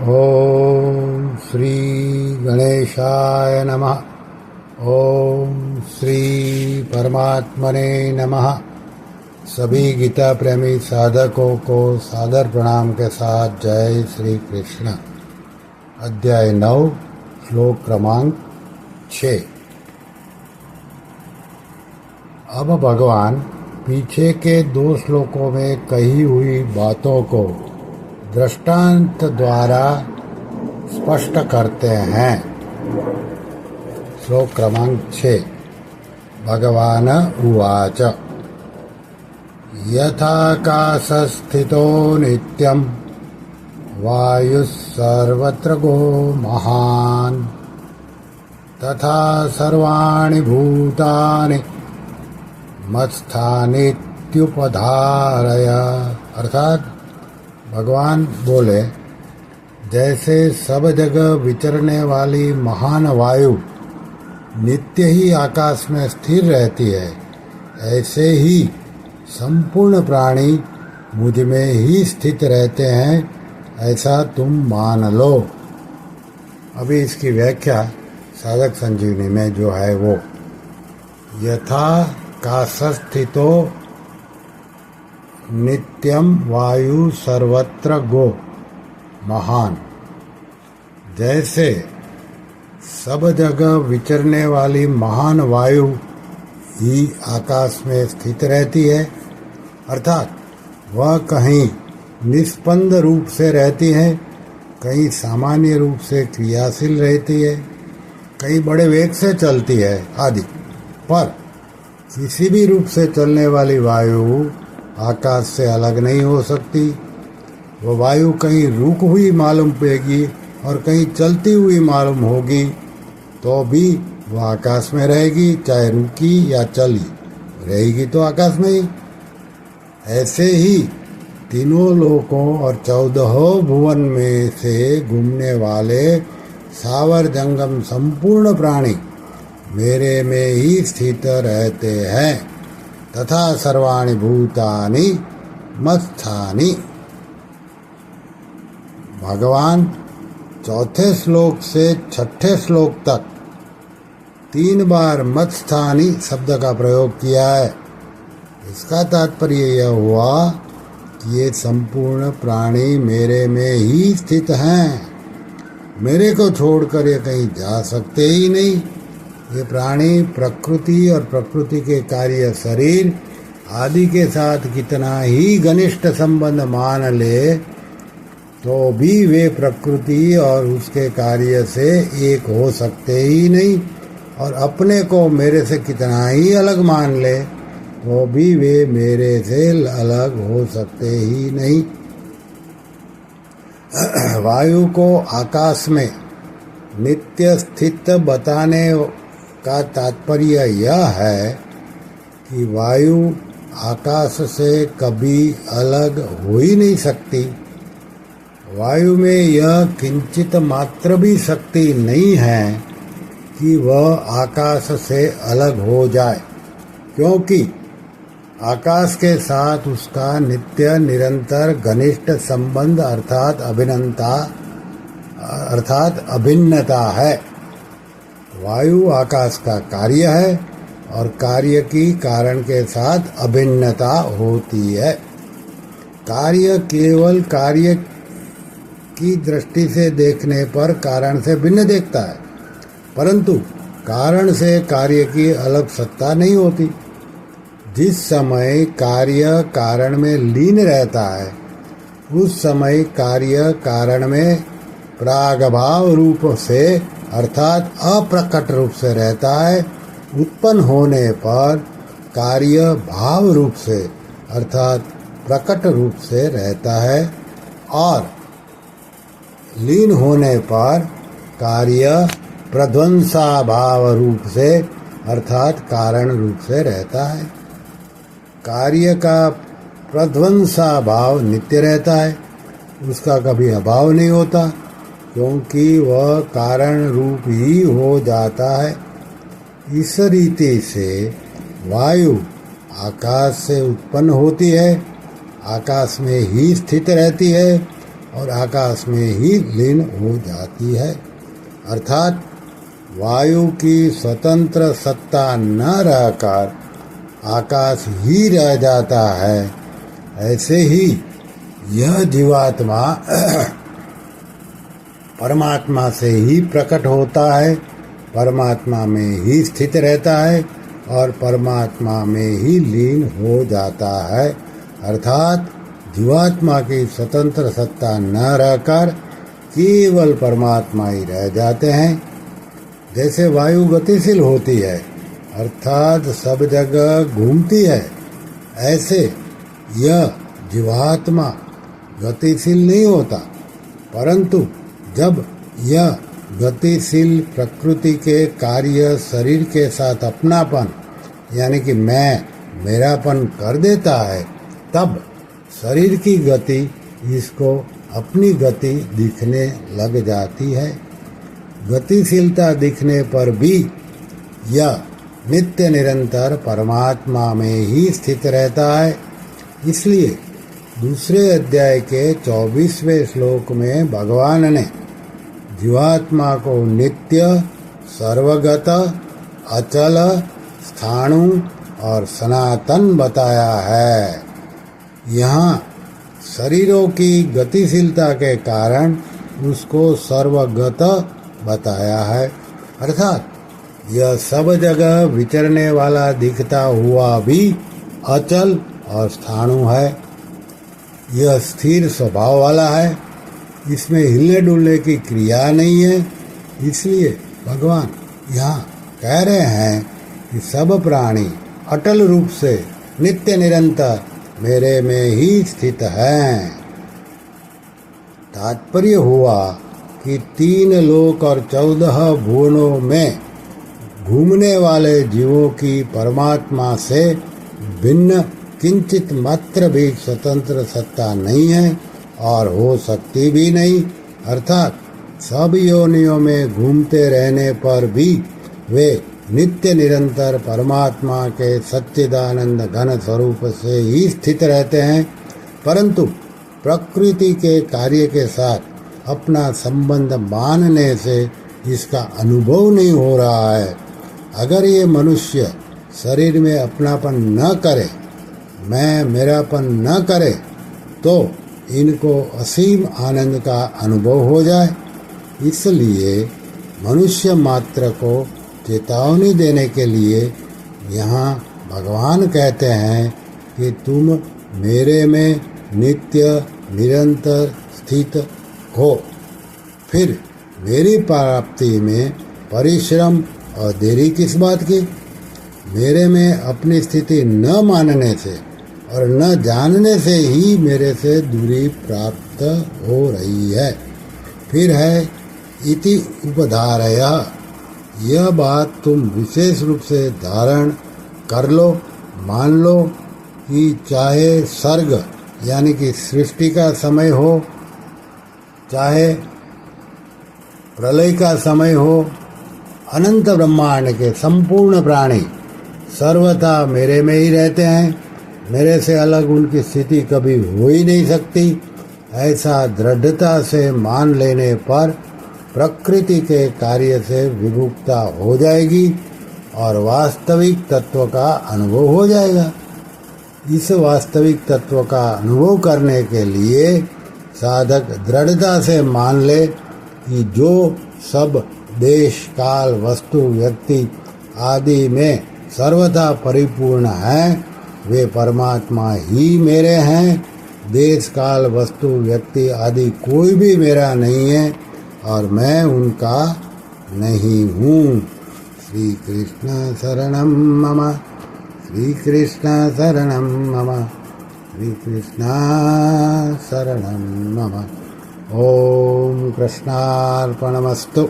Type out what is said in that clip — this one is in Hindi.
ओम श्री गणेशाय नमः। ओम श्री परमात्मने नमः। सभी गीता प्रेमी साधकों को सादर प्रणाम के साथ जय श्री कृष्ण। अध्याय 9 श्लोक क्रमांक 6। अब भगवान पीछे के 2 श्लोकों में कही हुई बातों को दृष्टांत द्वारा स्पष्ट करते हैं। श्लोक क्रमांक 6। भगवान उवाच यथाकाशस्थितो नित्यं वायुः सर्वत्र गो महान् तथा सर्वाणि भूतानि मत्स्थानीत्युपधारय। अर्थात भगवान बोले, जैसे सब जगह विचरने वाली महान वायु नित्य ही आकाश में स्थिर रहती है, ऐसे ही संपूर्ण प्राणी मुझ में ही स्थित रहते हैं, ऐसा तुम मान लो। अभी इसकी व्याख्या साधक संजीवनी में जो है वो यथा काशस्थितो नित्यम वायु सर्वत्र गो महान। जैसे सब जगह विचरने वाली महान वायु ही आकाश में स्थित रहती है, अर्थात वह कहीं निस्पंद रूप से रहती है, कहीं सामान्य रूप से क्रियाशील रहती है, कहीं बड़े वेग से चलती है आदि। पर किसी भी रूप से चलने वाली वायु आकाश से अलग नहीं हो सकती। वह वायु कहीं रुक हुई मालूम पड़ेगी और कहीं चलती हुई मालूम होगी, तो भी वह आकाश में रहेगी, चाहे रुकी या चली रहेगी तो आकाश में ही। ऐसे ही तीनों लोकों और 14 भुवन में से घूमने वाले सावर जंगम संपूर्ण प्राणी मेरे में ही स्थित रहते हैं, तथा सर्वाणि भूतानि मत्स्थानि। भगवान 4 श्लोक से 6 श्लोक तक 3 बार मत्स्थानि शब्द का प्रयोग किया है। इसका तात्पर्य यह हुआ कि ये संपूर्ण प्राणी मेरे में ही स्थित हैं, मेरे को छोड़कर ये कहीं जा सकते ही नहीं। ये प्राणी प्रकृति और प्रकृति के कार्य शरीर आदि के साथ कितना ही घनिष्ठ संबंध मान ले, तो भी वे प्रकृति और उसके कार्य से एक हो सकते ही नहीं, और अपने को मेरे से कितना ही अलग मान ले, तो भी वे मेरे से अलग हो सकते ही नहीं। वायु को आकाश में नित्य स्थित बताने का तात्पर्य यह है कि वायु आकाश से कभी अलग हो ही नहीं सकती। वायु में यह किंचित मात्र भी शक्ति नहीं है कि वह आकाश से अलग हो जाए, क्योंकि आकाश के साथ उसका नित्य निरंतर घनिष्ठ संबंध अर्थात अभिन्नता है। वायु आकाश का कार्य है और कार्य की कारण के साथ अभिन्नता होती है। कार्य केवल कार्य की दृष्टि से देखने पर कारण से भिन्न देखता है, परंतु कारण से कार्य की अलग सत्ता नहीं होती। जिस समय कार्य कारण में लीन रहता है, उस समय कार्य कारण में प्रागभाव रूप से अर्थात अप्रकट रूप से रहता है। उत्पन्न होने पर कार्य भाव रूप से अर्थात प्रकट रूप से रहता है, और लीन होने पर कार्य प्रध्वंसा भाव रूप से अर्थात कारण रूप से रहता है। कार्य का प्रध्वंसा भाव नित्य रहता है, उसका कभी अभाव नहीं होता, क्योंकि वह कारण रूप ही हो जाता है। इस रीति से वायु आकाश से उत्पन्न होती है, आकाश में ही स्थित रहती है और आकाश में ही लीन हो जाती है। अर्थात वायु की स्वतंत्र सत्ता न रहकर आकाश ही रह जाता है, ऐसे ही यह जीवात्मा परमात्मा से ही प्रकट होता है, परमात्मा में ही स्थित रहता है और परमात्मा में ही लीन हो जाता है। अर्थात जीवात्मा की स्वतंत्र सत्ता न रहकर केवल परमात्मा ही रह जाते हैं। जैसे वायु गतिशील होती है अर्थात सब जगह घूमती है, ऐसे यह जीवात्मा गतिशील नहीं होता, परंतु जब यह गतिशील प्रकृति के कार्य शरीर के साथ अपनापन यानी कि मैं मेरापन कर देता है, तब शरीर की गति इसको अपनी गति दिखने लग जाती है। गतिशीलता दिखने पर भी यह नित्य निरंतर परमात्मा में ही स्थित रहता है। इसलिए दूसरे अध्याय के 24वें श्लोक में भगवान ने जीवात्मा को नित्य, सर्वगत, अचल, स्थाणु और सनातन बताया है। यहाँ शरीरों की गतिशीलता के कारण उसको सर्वगत बताया है, अर्थात यह सब जगह विचरने वाला दिखता हुआ भी अचल और स्थाणु है। यह स्थिर स्वभाव वाला है, इसमें हिलने डुलने की क्रिया नहीं है। इसलिए भगवान यहाँ कह रहे हैं कि सब प्राणी अटल रूप से नित्य निरंतर मेरे में ही स्थित हैं। तात्पर्य हुआ कि 3 लोक और 14 भुवनों में घूमने वाले जीवों की परमात्मा से भिन्न किंचित मात्र भी स्वतंत्र सत्ता नहीं है और हो सकती भी नहीं। अर्थात सब योनियों में घूमते रहने पर भी वे नित्य निरंतर परमात्मा के सच्चिदानंद घन स्वरूप से ही स्थित रहते हैं, परंतु प्रकृति के कार्य के साथ अपना संबंध मानने से इसका अनुभव नहीं हो रहा है। अगर ये मनुष्य शरीर में अपनापन न करे, मैं मेरापन न करे, तो इनको असीम आनंद का अनुभव हो जाए। इसलिए मनुष्य मात्र को चेतावनी देने के लिए यहाँ भगवान कहते हैं कि तुम मेरे में नित्य निरंतर स्थित हो, फिर मेरी प्राप्ति में परिश्रम और देरी किस बात की। मेरे में अपनी स्थिति न मानने से और न जानने से ही मेरे से दूरी प्राप्त हो रही है। फिर है इति उपधारय, यह बात तुम विशेष रूप से धारण कर लो, मान लो कि चाहे सर्ग यानी कि सृष्टि का समय हो, चाहे प्रलय का समय हो, अनंत ब्रह्मांड के संपूर्ण प्राणी सर्वथा मेरे में ही रहते हैं। मेरे से अलग उनकी स्थिति कभी हो ही नहीं सकती। ऐसा दृढ़ता से मान लेने पर प्रकृति के कार्य से विमुक्ता हो जाएगी और वास्तविक तत्व का अनुभव हो जाएगा। इस वास्तविक तत्व का अनुभव करने के लिए साधक दृढ़ता से मान ले कि जो सब देश, काल, वस्तु, व्यक्ति आदि में सर्वथा परिपूर्ण हैं, वे परमात्मा ही मेरे हैं। देश, काल, वस्तु, व्यक्ति आदि कोई भी मेरा नहीं है और मैं उनका नहीं हूँ। श्री कृष्ण शरणम मम, श्री कृष्ण शरणम मम, श्री कृष्ण शरणम मम। ओम कृष्णार्पणमस्तु।